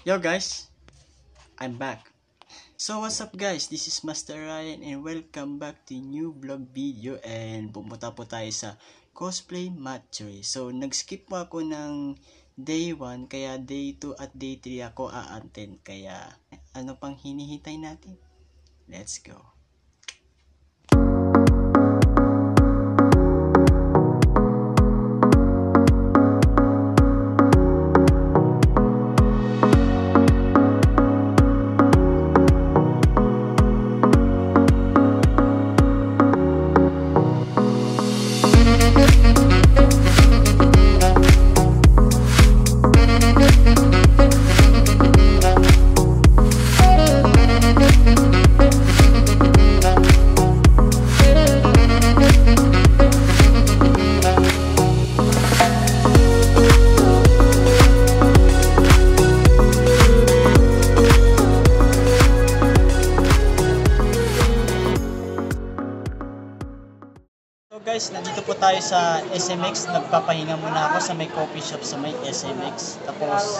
Yo guys, I'm back. So what's up guys, this is Master Ryan and welcome back to new vlog video. And pumunta po tayo sa cosplay matchery. So nag-skip po ako ng day 1, kaya day 2 at day 3 ako a-attend. Kaya ano pang hinihintay natin? Let's go. So guys, nandito po tayo sa SMX. Nagpapahinga muna ako sa may coffee shop sa may SMX. Tapos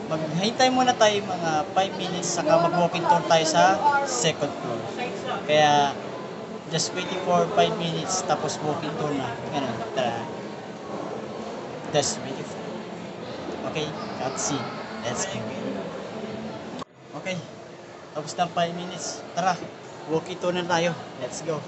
maghintay muna tayo mga 5 minutes, saka mag-walking tour tayo sa second floor. Kaya just waiting for 5 minutes tapos walking tour na. Ganun. Tara. Just waiting for. Okay, let's see. Let's go. Okay. Tapos na 5 minutes. Tara. Walking tour na tayo. Let's go.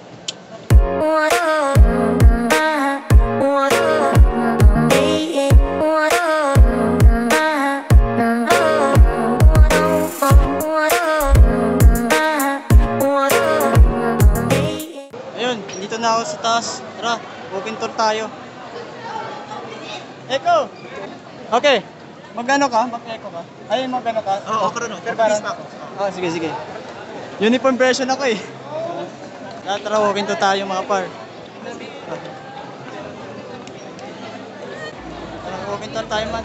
Ayun, dito na ako sa taas. Tara, walking tour tayo. Eko! Okay, magano ka? Mag-echo ka? Ay, magano ka? Oo, okay no. Pero please pa ako. Sige, sige. Uniform version ako eh. Tara, walking tour tayo mga par. Tara, walking tour tayo man.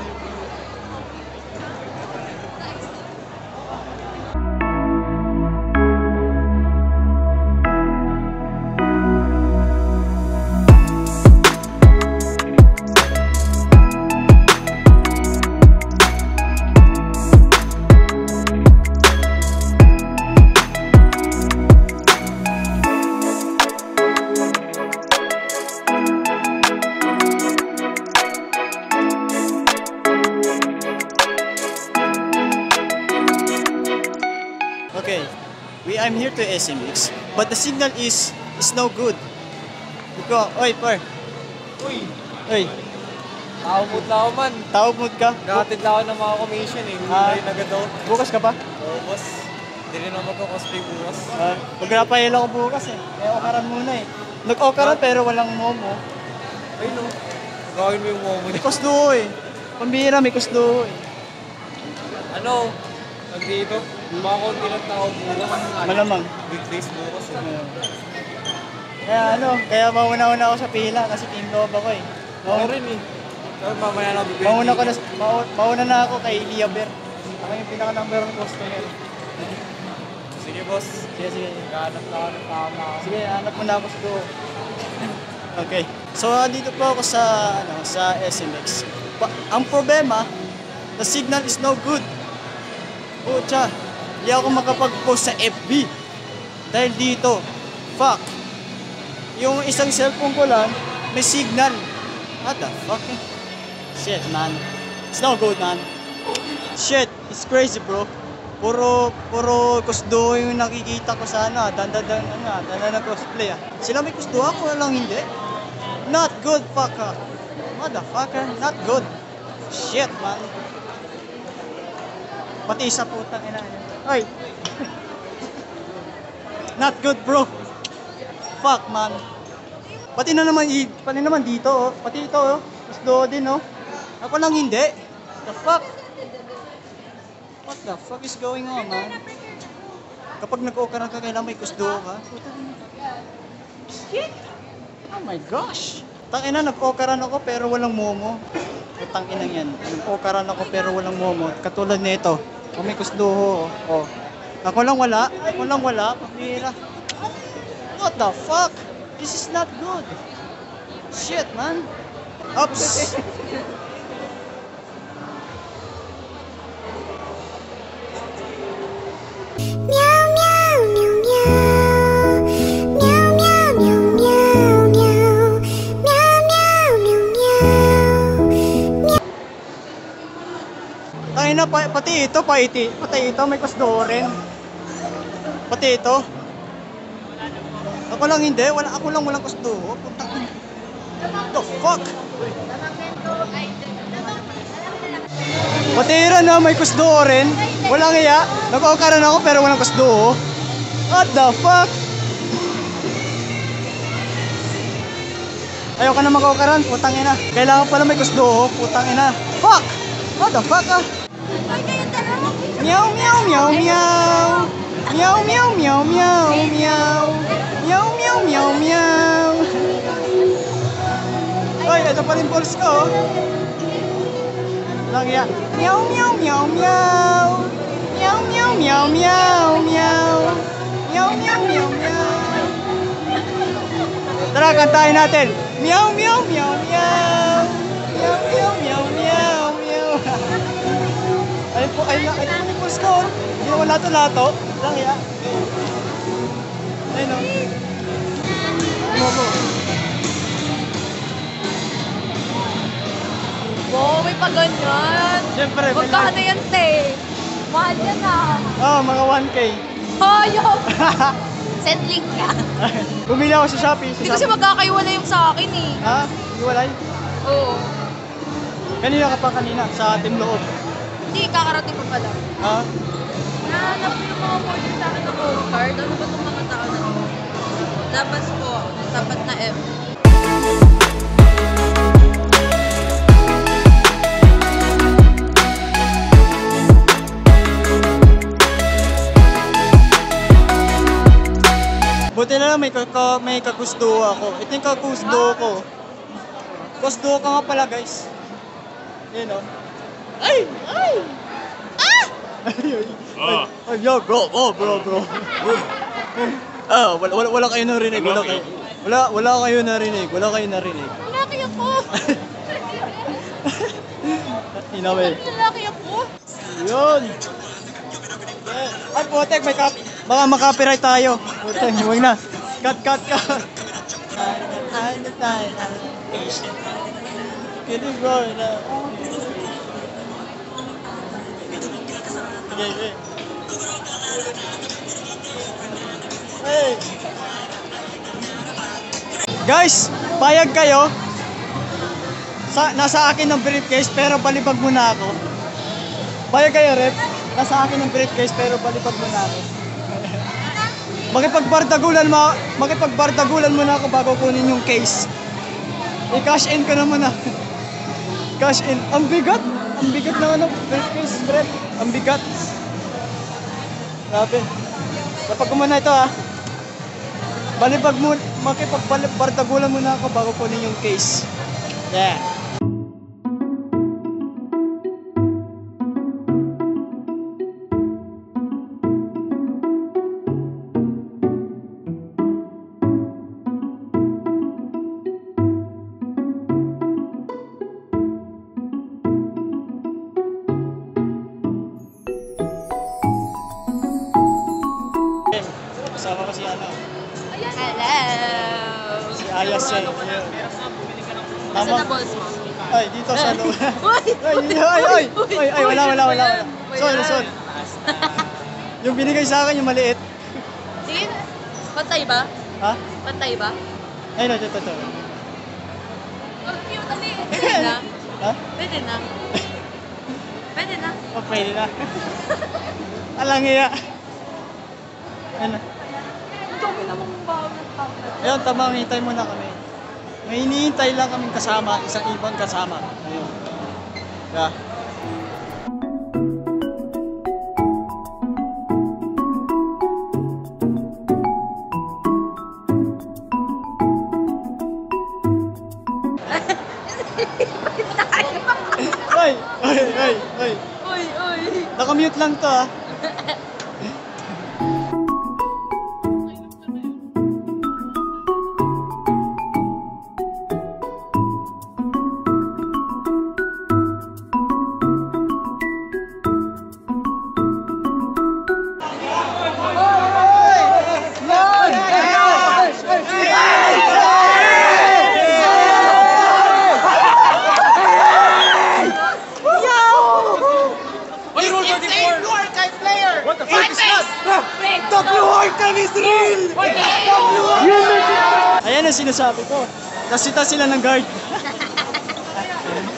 Okay, I'm here to SMX, but the signal is no good. Oy, par. Uy, Oy, tao mood na ako man. tao mood ka? Gatid lang ako ng mga commission eh. Hindi na agad ako. Bukas ka pa? Oo, boss. Hindi rin ako mag-cosplay bukas. Mag-rapael ako bukas eh. Kaya okaran muna eh. Nag-okaran pero walang momo. Ay no, gawin mo yung momo May niya. kusdo eh. Pambira, may kusdo eh. Ano, nandito, mga konti lang tao bukas. Malamang. Big days bukas eh. Kaya mauna-una ako sa pila kasi team loob ako eh. Ako rin eh. Pero mamaya na bibili. Mauna na ako kay Liaber. Ako yung pinaka-number 1 customer. Sige boss, Sige, sige. gahanap na ako ng tama. Sige, hanap mo na ako sa doon. Okay. So, dito po ako sa SMX. Ang problema, the signal is no good. Pucha, hindi ako makapag-post sa FB. Dahil dito, fuck. Yung isang cellphone ko lang, may signal. What the fuck? Shit, man. It's no good, man. Shit, it's crazy, bro. Puro kusdo yung nakikita ko sana. Dandadan na cosplay ah. Sila may kusdo, ako lang hindi. Not good, fucker. Motherfucker, not good. Shit, man. Pati isa putang ina. Ay. Not good, bro. Fuck, man. Pati naman dito, oh. Pati ito, oh. Kusdo din, oh. Ako lang hindi. The fuck? What the fuck is going on, man? Kapag nag-okaran ka, kailangan may kusdo ka. Shit! Oh my gosh! Tangina, nag-okaran ako pero walang momo. Tangina yan. Nag-okaran ako pero walang momo. Katulad nito. Oh, may kusdo, oh. Ako lang wala. Pamira. What the fuck? This is not good. Shit, man. Oops. Tangin na, pati ito, pati ito, may kusdo rin. Pati ito. Ako lang hindi, ako lang walang kusdo. Putang. The fuck? Pati rin na, may kusdo rin. Walang iya. Nag-okaran ako pero walang kusdo. What the fuck? Ayaw ka na mag-okaran, putang ina. Kailangan pala may kusdo, putang ina. Fuck! What the fuck ah? Meow meow meow meow. Meow meow meow meow meow. Meow meow meow meow. Ay, ito pa rin balls ko. Lang yan. Meow meow meow meow. Meow meow meow meow meow. Meow meow meow meow. Tara, kantahin natin. Meow meow meow meow. Meow meow meow meow meow. Ayun po, ayun yung balls ko. Hindi naman lato-lato. Lang yan. Ayun o. Momo. Wow, may pa ganyan. Siyempre, may Magkano yan, te? Mahal yan ah. oh, mga 1K. Hayop! Send link ka. Bumili ako sa Shopee. Hindi kasi magkakaiwala yung sa akin eh. Ha? Iwalay? Oo. Kanina ka pa kanina, sa Team Loob. Hindi, kakarating ko pa lang. Ha? Nahanap ko yung mga order sa akin ng card. Ano ba itong mga tao na to? Labas po, tapat na F. Buti na lang may kakusdo ako. Ito yung kakusdo ko. Kusdo ka nga pala guys. Yun o. Ay! Ay! Ah! Ay, yo, bro. Oh, bro. Ah, wala kayo narinig. Wala kayo narinig. Wala Lalaki ako! Inaway. Lalaki ako! Yun. Ay, putek, baka makapiright tayo. Putek, huwag na. Cut. Kidding bro. Okay. Hey. Guys, payag kayo. Nasa akin ang briefcase pero balibag muna ako. Payag kayo, rep. Nasa akin ang briefcase pero balibag muna ako. Makipagbardagulan muna ako bago kunin yung case. I-cash in ko na muna. Cash in. Ang bigat na ano, briefcase, rep. Ang bigat. Grabe. Kapag muna ito ha. Makipagbardagulan muna ako bago kunin yung case. Yeah. Kasama ko si ano. Hello! Si Ayas siya. Nasa na balls mo? Ay, dito sa loob. Uy! Ay, wala. Sorry. Yung binigay sa akin, yung maliit. Sige, pantay ba? Ha? Pantay ba? Ay, no, ito. Oh, cute ali. Pwede na? Ha? Pwede na? Pwede na? Oh, pwede na. Alang iya. Ano? Ang dami namang bawal ng tao. Ayun, tamang hintay muna kami. May hinihintay lang kaming kasama, isang ibang kasama. Ayun. Yeah. Ay. Uy! Nakamute lang to ah. insane blue archive player! What the fuck is that? Ayan ang sinasabi ko. Nasita sila ng guard.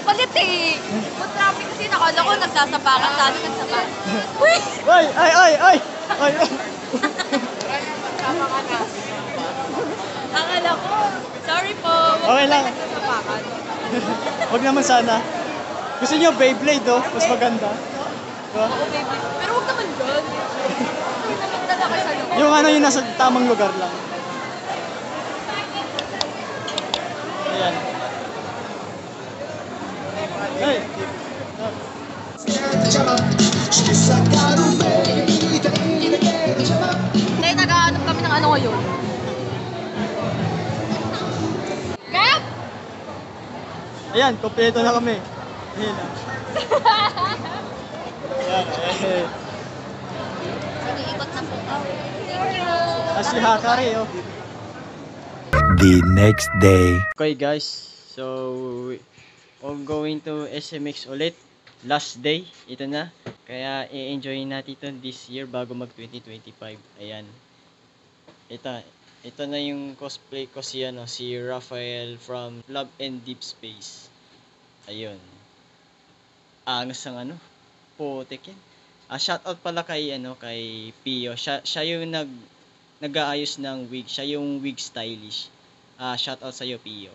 Palit eh. Kung traffic kasi nakala ko nagsasapakan sa atin nagsapakan. Uy! Ay, ay, ay, ay! Ay, ay. Akala ko. Sorry po. Okay lang. Nagsasapakan. Huwag naman sana. Gusto niyo Beyblade, oh. Mas maganda. Diba? Oo, baby. Pero huwag naman dyan. Huwag naman dala kayo sa loob. Yung ano yung nasa tamang lugar lang. Ayan. Hey! Dahil nag-aanap kami ng ano ngayon. Gab! Ayan, kompleto na kami. Ayan na. Ayan, ayan. Nag-iikot na po kami. Thank you. As si Hakari, oh. The next day. Okay guys, so we're going to SMX ulit. Last day, ito na. Kaya i-enjoy natin ito this year bago mag 2025. Ayan. Ito na yung cosplay ko si Raphael from Love and Deep Space. Ayun. Angas ang putik yan. Shoutout pala kay kay Pio. Siya yung nag-aayos ng wig. Siya yung wig stylish. Shoutout sa iyo, Pio.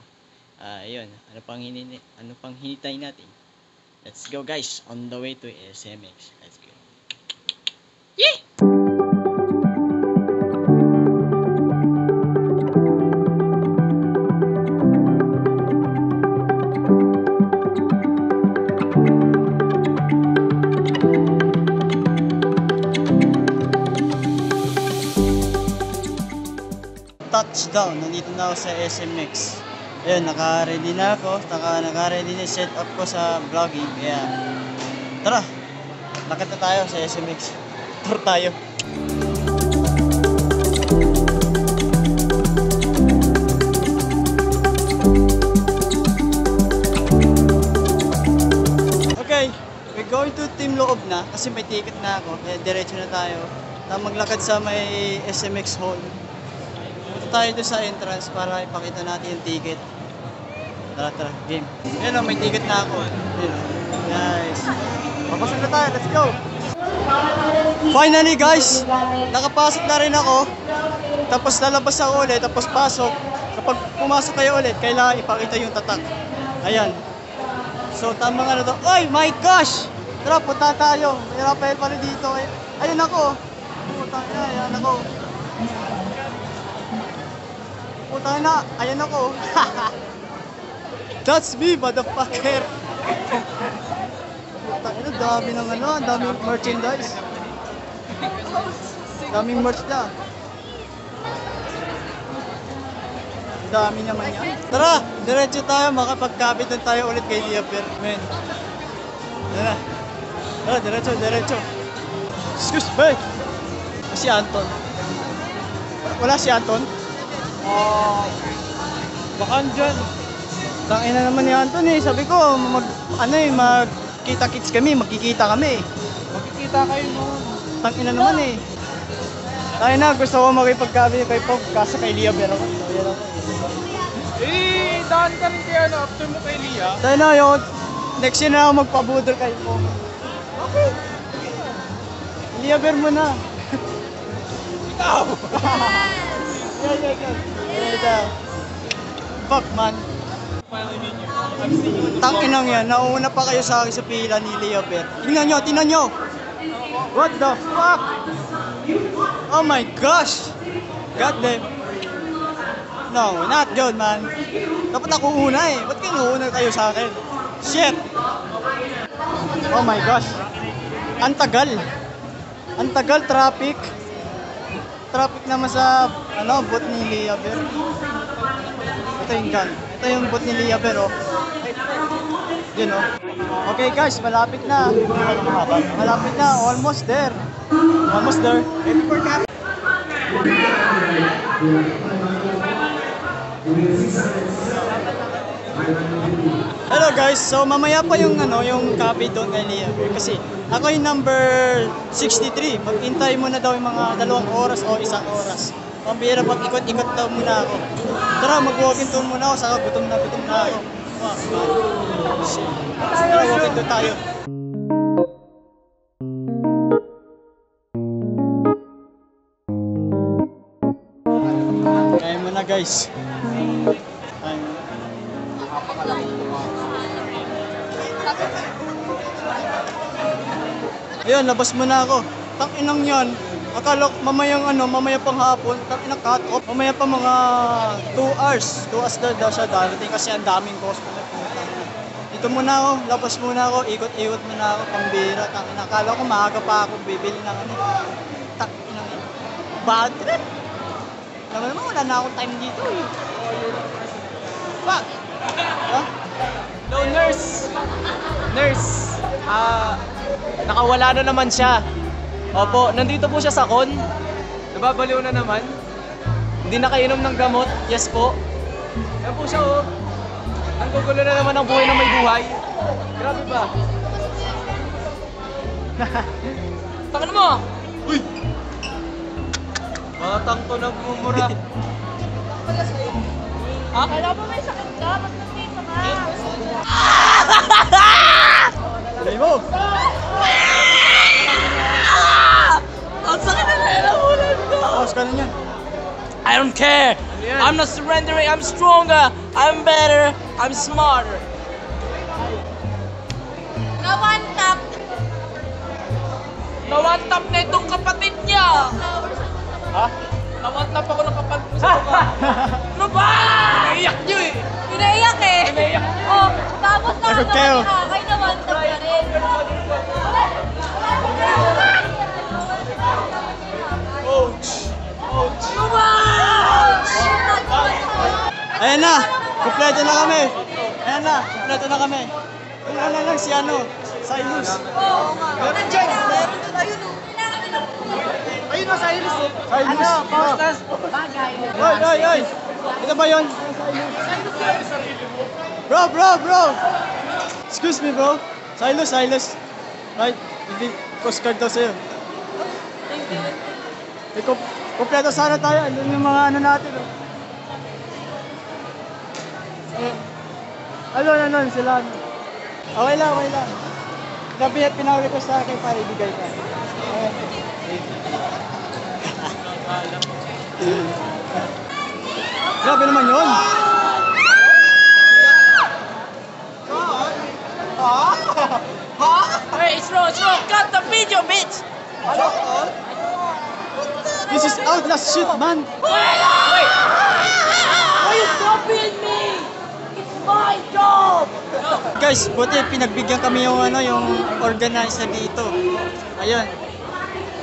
Ayun, ano pang hinintay natin? Let's go guys, on the way to SMX. Let's go. Yeah! Touchdown, nandito na ako sa SMX. Ayun, naka-ready na ako. Naka-ready na set up ko sa vlogging. Kaya, tara! Lakad na tayo sa SMX. Tour tayo. Okay, we're going to Team Loob na kasi may ticket na ako. Kaya diretso na tayo. Maglakad sa may SMX hall. Punta tayo doon sa entrance para ipakita natin yung ticket. Tara, game. Ayan o, may ticket na ako. Ayan o. Nice. Papasok na tayo, let's go! Finally guys, nakapasok na rin ako. Tapos lalabas ako ulit, tapos pasok. Kapag pumasok kayo ulit, kailangan ipakita yung tatak. Ayan. So tamang to. Oy, my gosh! Tara, punta tayo. May Raphael pa rin dito. Ayun ako. Puta na, ayan ako. Puta na, ayan ako. That's me, motherfucker! Ang dami ng daming merchandise. Daming merch na. Ang dami naman yan. Tara, diretso tayo, makapagkabit na tayo ulit kay Liaper. Men. Tara, diretso. Excuse me! Si Anton. Wala si Anton? Baka andyan. Tangina naman ni Anton eh. Sabi ko, magkita-kits kami, magkikita kami. Magkikita kayo noon. Tangina naman eh. Tayo na, gusto ko makipagkabi kay Pog, kaso kay Lia pero Daan ka rin kaya after mo kay Lia. tayo na, yung next year na ako magpabudol kay Pog. Okay. Lia Bear mo na. Ikaw! Yeah. Fuck man. Tanginang yan, nauna pa kayo sa akin sa pila ni Lia Bear. Tingnan nyo! What the fuck? Oh my gosh! God damn. No, not good man. Dapat ako una eh. Ba't kinuuna kayo sa akin? Shit! Oh my gosh. Ang tagal traffic. Traffic naman sa bot ni Lia Bear. Ito yung gun. Ito yung bot ni Lia Bear, oh. Yun, oh. Okay guys, malapit na. Almost there. Hello guys, so mamaya pa yung yung copy doon kay Lea Bear kasi ako yung number 63. Maghintay muna daw yung mga 2 oras o 1 oras. Pambira pag ikot-ikot daw muna ako. Tara, mag-walking tour muna ako, saka gutom na ako. Tara, walking tour tayo. Kaya mo na guys. Ayun, labas muna ako. Tang-inang yan. Akala ko mamaya pang hapon. Tang-inang cut off. Mamaya pa mga 2 hours. 2 hours daw siya darating kasi ang daming customer. Dito muna ako, labas muna ako, ikot-ikot muna ako, pambira. Tang-inang, akala ko maaga pa ako bibili ng tang-inang bad trip. Naman wala na akong time dito eh. Fuck! Huh? No, nurse! Nurse! Nakawala na naman siya. Opo, nandito po siya sa con. Nababaliw na naman. Hindi nakainom ng gamot. Yes po. Yan po siya oh. Ang gugulo na naman ang buhay na may buhay. Grabe ba? Takan mo! Uy! Batang to nagmumura. Akala mo may sakit ka? Ba't nandito ka? Tuloy mo! Ang sakit na nailamunan ko! Tapos ka na yan. I don't care! I'm not surrendering, I'm stronger, I'm better, I'm smarter. Na one tap. Nawantap na itong kapatid niya! Ha? Nawantap ako ng kapatid mo sa mukha. Ano ba? Naiyak niyo eh! Pinaiyak eh. Naiyak niyo! Oh, tapos na Sagot kayo. nakakay na one tap na rin. Ouch! Ouch! Ayan na! Kompleto na kami! Ayan na! Kompleto na kami! Kung ano lang si Silas. Oo nga. Nandiyan na. Ayun o. Ayun na, Silas! Postas. Bagay. Oy! Ito ba yun? Bro! Excuse me bro. Silas. Right? Hindi postcard daw sa'yo. Kompleto sana tayo. Ano yung mga natin oh. Ano sila. Okay lang. Pinawi ko sa akin para ibigay ka. Grabe naman yun. Hey, it's wrong! Cut the video, bitch! This is Outlast shit, man. Wait! Why you copying me? It's my job! Guys, buti pinagbigyan kami yung organizer dito. Ayun.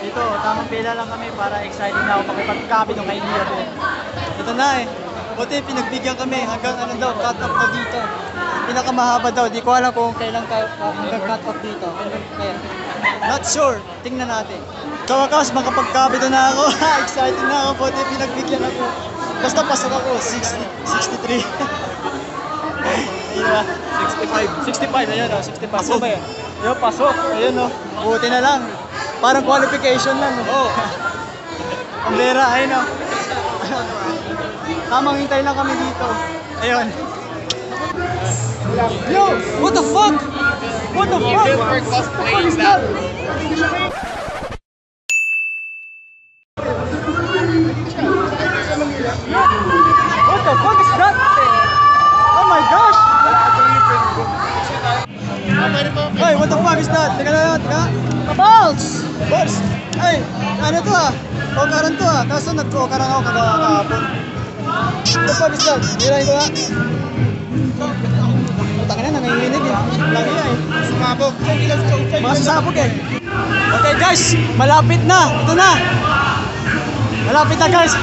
Dito, tamang pila lang kami para excited na ako makipag-copy nung kay Lea Bear. Ito na eh. Buti pinagbigyan kami hanggang cut off na dito. Pinakamahaba daw. Di ko alam kung kailan hanggang cut off dito. Kaya, not sure. Tingnan natin. Sa wakas, makapag-copy na ako. Excited na ako. Buti pinagbigyan ako. Basta pasok ako. 63. Ayun ba? 65. Ayun o. 65. Pasok ba yun? Ayun, pasok. Ayun o. Buti na lang. Parang qualification lang. Oo. Ang vera. Ayun o. Tamang hintay lang kami dito. Ayun. Yo! What the fuck? What the fuck? What is that? What the fuck is that? Oh my gosh! Hey, what the fuck is that? Teka. Balls! Balls! Ay, ano to ah? Okaran to ah. Kaso nag-okaran ako kahapon. What the fuck is that? Hirahin ko nga. Putang na, nanginginig eh. Lagi eh. Sumabog. Masasabog eh. Okay guys, malapit na. Ito na. Malapit na guys.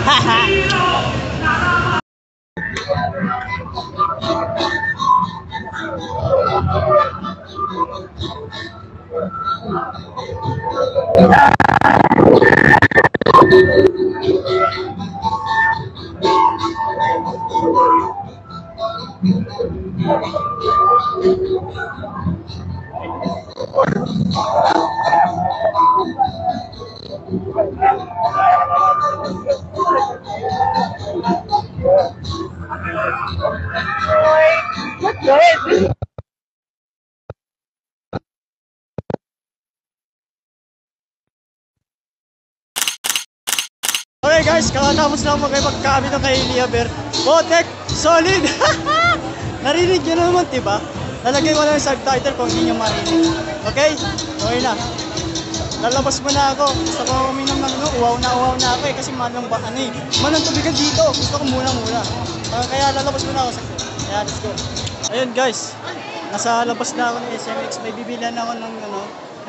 Okay guys, kakatapos lang magkakabit ng kay Liaber. Botek, solid! Narinig nyo naman, diba? Nalagay ko lang yung subtitle kung hindi nyo marinig. Okay? Okay na. Lalabas mo na ako. Gusto ko uminom ng uwaw na ako eh. Kasi manang tubigan dito. Gusto ko muna. Kaya lalabas mo na ako. Kaya let's go. Ayun guys. Nasa labas na ako ng SMX. May bibilan ako ng na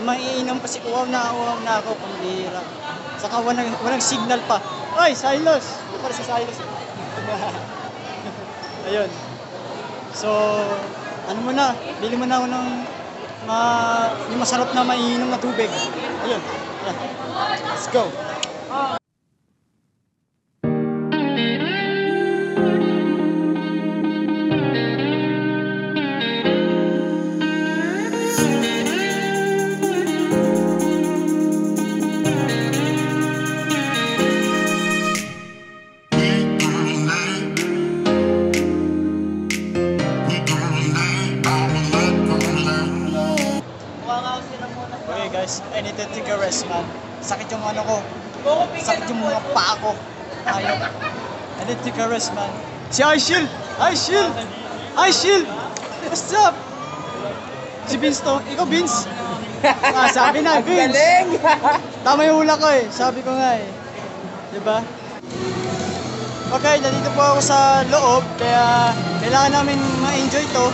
maiinom kasi uwaw na ako. Pambihira. Saka walang signal pa. Oy, Silos! Ito para si Silos. Ayun. So, ano mo na, bili mo na ako ng yung masarap na maiinom na tubig. Ayun. Yan. Let's go. Okay guys, I need to take a rest man. Sakit yung ano ko. Sakit yung mga paa ko. Ayaw. I need to take a rest man. Si Aishil! What's up? Si Vince to. Ikaw Vince? Sabi na Vince. Tama yung hula ko eh. Sabi ko nga eh. Diba? Okay, nandito po ako sa loob. Kaya kailangan namin ma-enjoy to.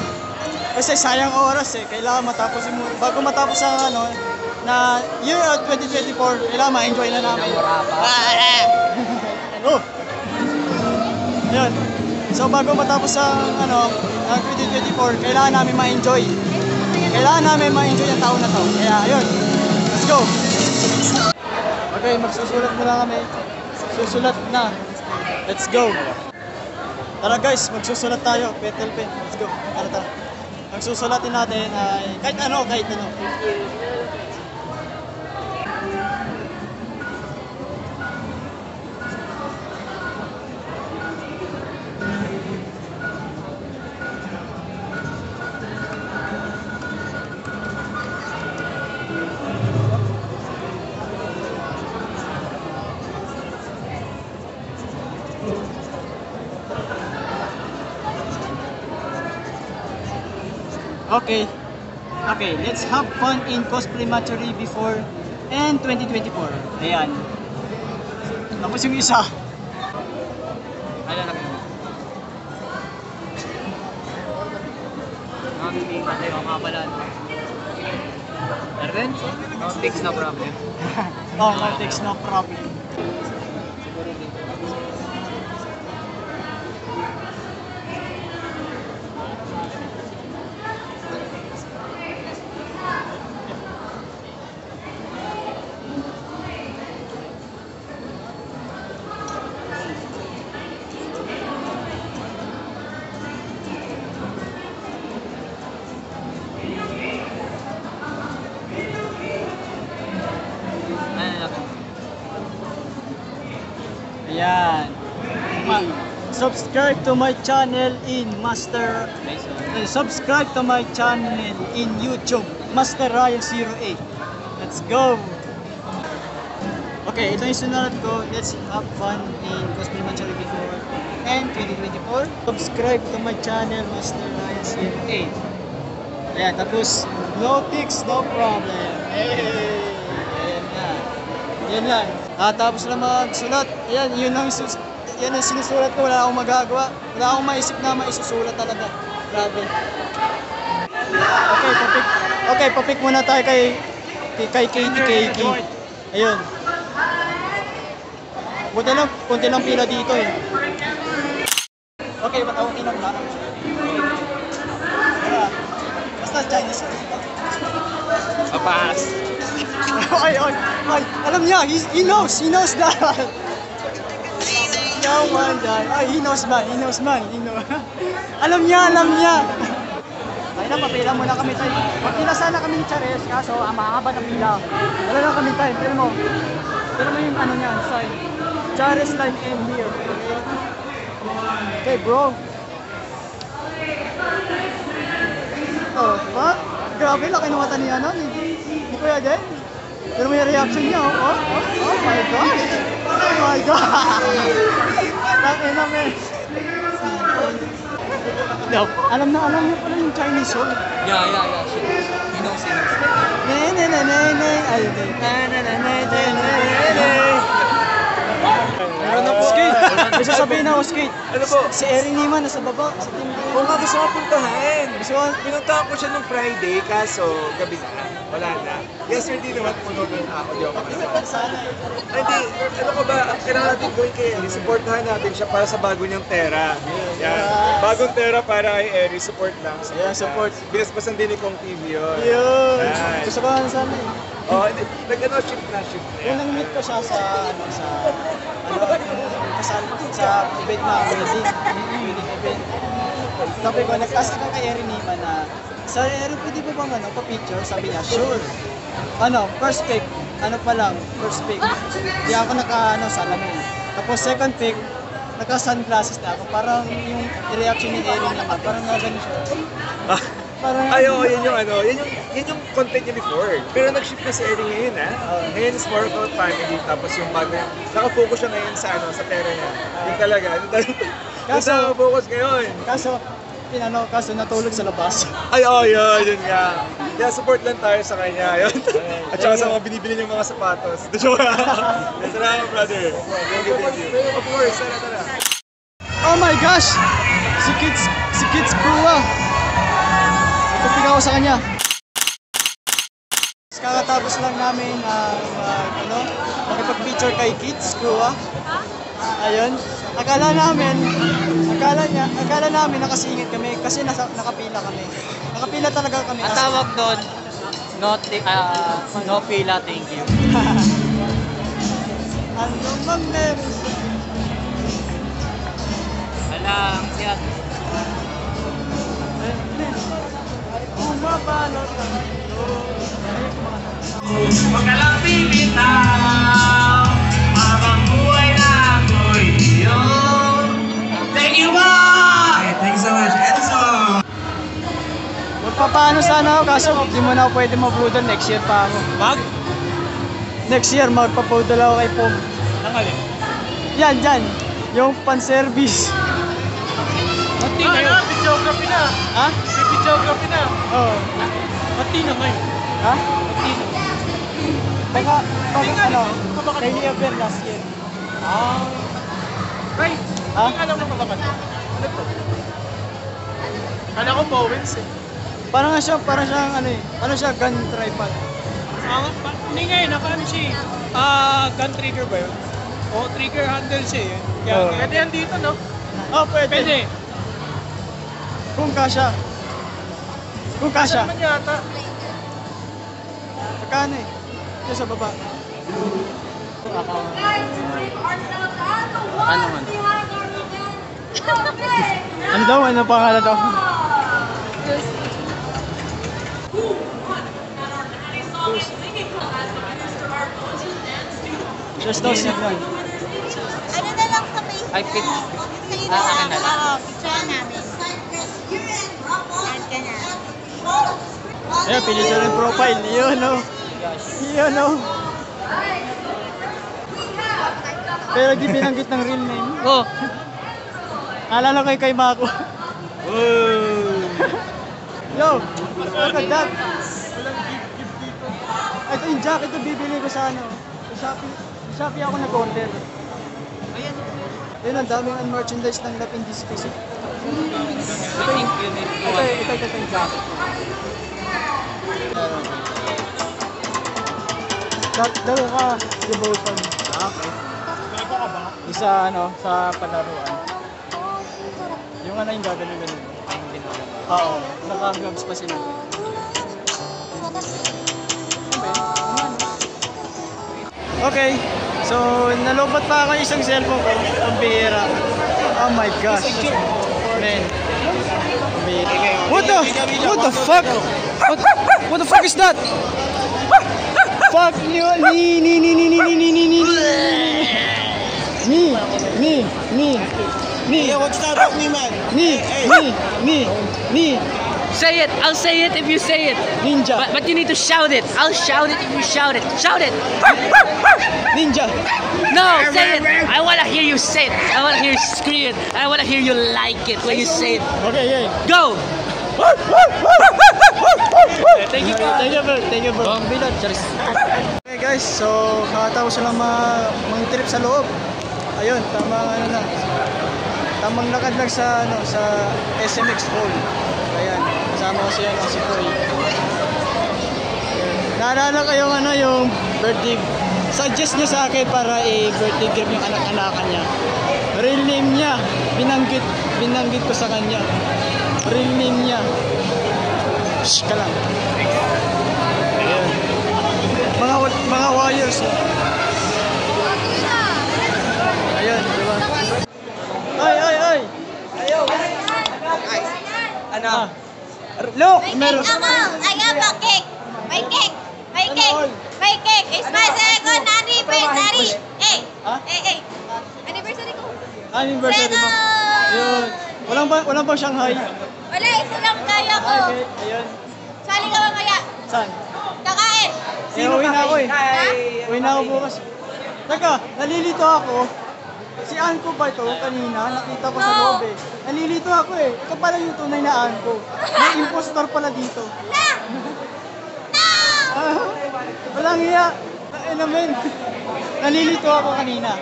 Kasi sayang oras eh, kailangan matapos bago matapos ang na year of 2024, kailangan ma-enjoy na namin. Oh. Yun. So bago matapos ang 2024, kailangan namin ma-enjoy. Kailangan namin ma-enjoy ang taon na to. Kaya ayun. Let's go. Okay, magsusulat muna kami. Susulat na. Let's go. Tara guys, magsusulat tayo. Petal pen. Let's go. Tara. Ang susulatin natin ay kahit ano. Okay, let's have fun in cosplay matchery before and 2024. Ayan. Tapos yung isa. Ano lang yun? Mamimima tayo ang kapalan. Erden? No takes no problem. Oh, no takes no problem. Ayan. Subscribe to my channel in subscribe to my channel in YouTube, Master Ryan 08. Let's go. Okay, ito yung sunod ko. Let's have fun in cosplay matchery before and 2024. Subscribe to my channel, Master Ryan 08. Ayan, tapos no tics, no problem. Hey! Yan lang. Tapos lang magsulat. Yan, yun ang sinusulat ko. Wala akong magagawa. Wala akong maisip na maisusulat talaga. Grabe. Okay, papik muna tayo kay Katie. Ayun. Kunti lang pila dito eh. Okay, matawag inom na. Basta Chinese. Papas. Ay, alam niya, he knows that. No wonder. Ay, he knows man. Alam niya. Ay na, papila muna kami tayo. Papila sana kami ni Chares, kaso ang mahaba ng pila. Wala lang kami tayo, pero mo yung ano niya, sign. Chares line M here. Okay, bro. Oh, ha? Grabe, laki ng mata ni ano, ni Kuya Jen. Pero may reaction niya, oh my gosh! Oh my God! Laki na, men. No. Alam niya pala yung Chinese song. Yeah. He knows. Meron na po. Skate! Gusto sabihin na ako, skate. Ano po? Si Erin Nima nasa baba, sa team. Oo nga, gusto ko puntahan. Gusto ko, Pinuntahan ko siya nung Friday, kaso gabi na. Wala na. Yesterday naman puno ng ako. Di ako naman. Ay, hindi. Ano ko ba? Ang kailangan natin gawin kay Eri, supportahan natin siya para sa bago niyang Tera. Yan. Bagong Tera para kay Eri, support lang. Yeah, support. Binasbasan din ni Kong TV yun. yun. Yan. Gusto ko ano sana eh. Oh, nag-ano, shift na. Yung nang-meet ko siya sa kasal sa event na wedding event. Sabi ko, nag-ask ako kay Erin Nima na, sa Erin, pwede ba bang pa-picture? Sabi niya, sure. First pick, first pick. Di ako salamin. Tapos second pick, naka-sunglasses na ako. Parang yung reaction ni Erin naman, parang nagano siya. Parang, Ay, oo, yun yung content niya before. Pero nag-shift na si Eddie ngayon, ha? Ngayon is more about family, tapos yung bago, nakafocus siya ngayon sa Tera niya. Yung talaga, Kaso- focus ngayon. kaso natulog sa labas. Ay, oo, yun nga. Kaya support lang tayo sa kanya, yun. At saka sa mga binibili niyang mga sapatos. Salamat, brother. Thank you. Of course, tara. Oh my gosh! Si Kids Kuwa. Nagpapinga ako sa kanya. Kakatapos lang namin makipag-feature kay Kids Kuwa. Ayun. Akala namin nakasingit kami kasi nakapila kami. Nakapila talaga kami. Ang tawag doon, no pila, thank you. Ano man meron? Alang, siya. Bumabalot ang Huwag ka lang bibitaw, habang buhay na ako'y iyong. Thank you, Mark! Thank you so much, Enzo! Magpapaano sana ako kaso di mo na ako pwede mabudol. Next year pa ako. Next year magpapudol ako kay Pom. Nangalin. Yan, dyan. Yung pan-service. Pati na yun. Videography na. Ha? Videography na. Oo. Pati na ngayon. Ha? Pati na. Baka kay Lia Ver last year. Right. Ha? Alam mo ba ba? Ano to? Kala ko Bowens eh. Parang siyang gun tripod. Hindi nga yun, naka ano siya eh. Gun trigger ba yun? O trigger handle siya eh. Oo. Pwede yan dito, no? Pwede. Pwede. Kung kasha. Kasya naman yata. Magkano eh? Ito sa baba. Ano man? Ano daw? Ano pangalan daw? Just daw signal. Ano na lang sa Facebook? Ay, pic. Sa'yo Akin na lang. Oo, picture namin. Add ka na. Ayan, pili siya ng profile. Yun o. Yun o. Pero di binanggit ng real name. Oh. Alala ko yung kay Mako. Yo, look at that. Ito yung jacket na bibili ko sa Sa Shopee ako nag-order. Yun, ang daming merchandise ng Lapin Disco. Ito yung jacket. Laro ka, devotion. Okay. Isa sa palaruan. Yung yung gagawin. Oo, naka-gloves pa sila. Okay, so nalobot pa ako isang cellphone ko, ang bihira. Oh my gosh. Man. What the fuck? What the fuck is that? Fuck you. Say it. I'll say it if you say it. Ninja. But you need to shout it. I'll shout it if you shout it. Shout it. Ninja. No, say it. I want to hear you say it. I want to hear you scream it. I want to hear you like it when you say it. Okay, yeah. Go. Thank you, bro. Okay guys, so kakatapos silang mga trip sa loob. Ayun, tamang lakad lang sa SMX Hall. Ayan, kasama ko si Koy. Naalala ko yung birthday. Suggest niya sa akin para i-birthday gift yung anak-anakan niya. Real name niya, binanggit ko sa kanya. Real name niya. Shh ka lang. Ayan. Mga wires. Ayan, diba? Ay! Ayaw! Ano? Look! Meron! I have a cake! My cake! It's my second anniversary! Hey! Anniversary ko! Anniversary mo. Ayun. Walang bang Shanghai? Wala, ito lang kaya ko! Ayun. Sali ka ba kaya? Saan? Kakain! Uwi na ako eh. Uwi na ako bukas. Teka, nalilito ako. Si Ann ko ba ito kanina? Nakita ko sa loob eh. Nalilito ako eh. Ito pala yung tunay na Ann ko. May impostor pala dito. Walang hiya. Namin. Nalilito ako kanina.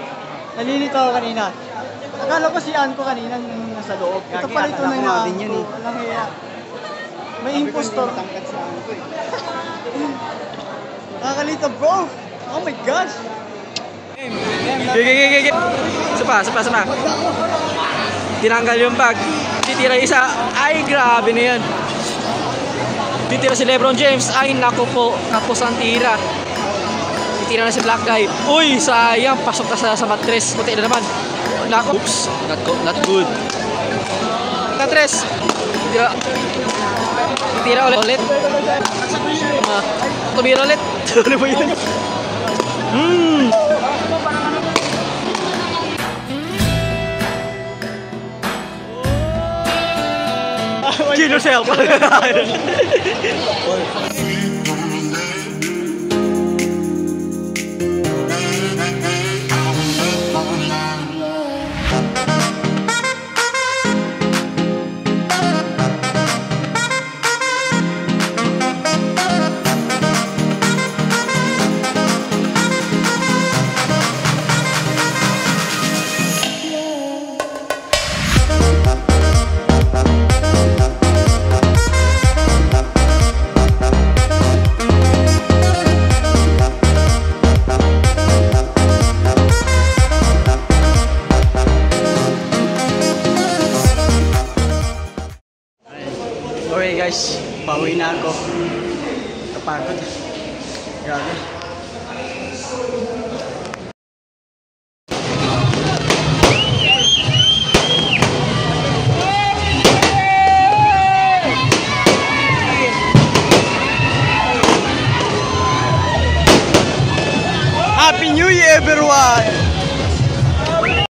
Akala ko si Ann ko kanina nung nasa loob. Ito pala yung tunay na Ann ko. Walang hiya. May impostor. Nakakalito bro. Oh my gosh. Gigi. Sapa. Tinanggal yung bag. Titira isa. Ay, grabe na yan. Titira si Lebron James. Ay, naku po. Kapos ang tira. Titira na si Black Guy. Uy, sayang. Pasok na sa matres. Puti na naman. Naku. Oops. Not good. Matres. Titira ulit. Tumira ulit. Ano ba yun? Kill yourself. Okay guys, pauwi na ako. Kapagod. Grabe. Happy New Year everyone!